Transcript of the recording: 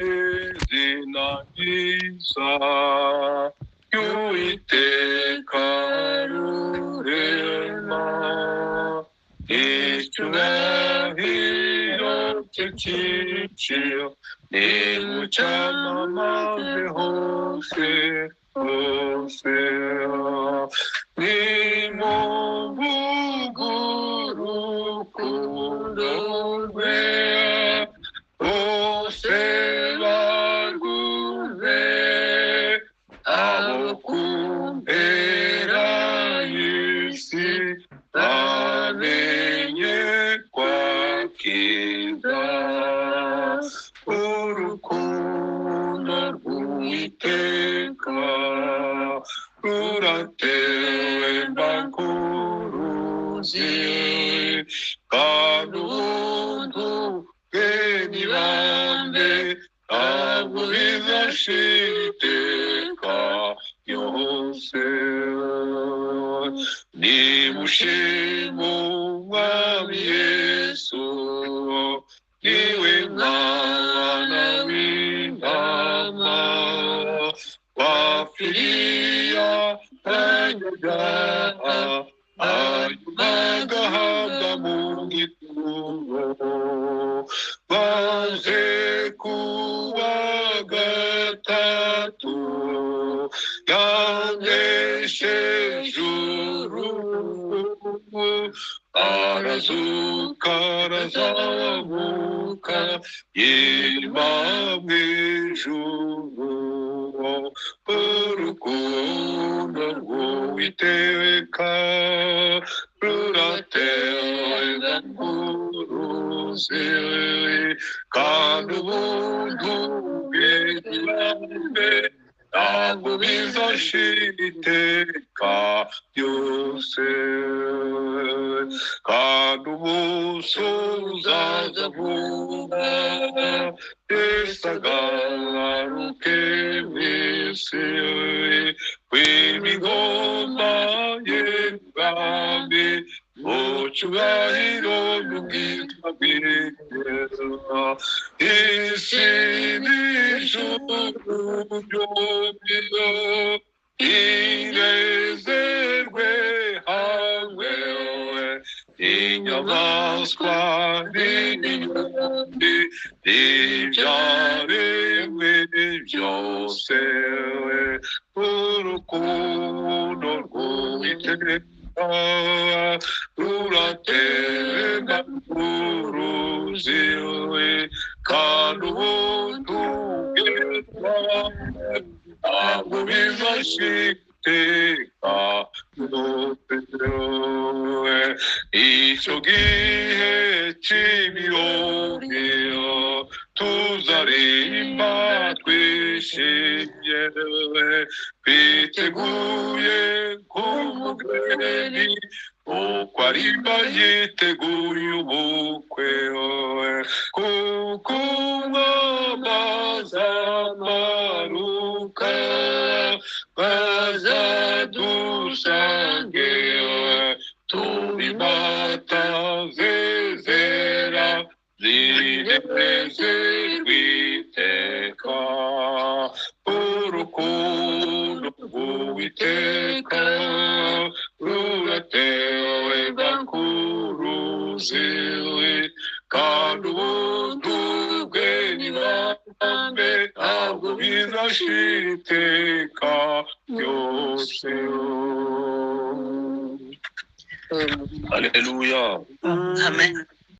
izina ryiza ry'Uwiteka rurema, icyubahiro cye cyiciro nimucyamamaze hose hose, nimuvuge urukundo rwe bose barwumve, abo ku mpera y'isi bamenye kwakiza urukundo rw'Uwiteka ruratewe mbakuruzi, kandi ubuntu bwe n'ibambe ntabwo bizashira iteka ryose. Nimushime Umwami Yesu, niwe Mwana w'Intama wapfiriye abanyabyaha, hanyuma agahabwa mu gituro, maze kuwa gatatu yanesheje urupfu, arazuka arazamuka yima mu ijuru, urukundo rw'Uwiteka ruratemba nk'uruzi, kandi ubuntu bwe n'ibambe ntabwo bizashira iteka ryose. Kandi umunsi uzaza vuba, Yesu agaruke mw'isi, w'imigoma ye n'ubwami mu cyubahiro n'ubwitwa bw'iteka, isi n'ijuru byombiyo inezerwe hamwe, inyamaswa n'inyoni n'ibyaremwe byose, urukundo rw'Uwiteka ruratemba nk'uruzi, kandi ubuntu bwe ntabwo bizashira iteka ryose. Icyo gihe cy'ibirori tuzaririmba twishimye, twiteguye nk'umugeni uko arimba yiteguye ubukwe, kuko umwami azamanuka bazadusange, tubimata zezera zinezerwe iteka, urukundo rw'Uwiteka ruratewe mbakuruzi, kandi ubuntu bwe n'ibambe ntabwo bizashira iteka ryose. Haleluya. Amen.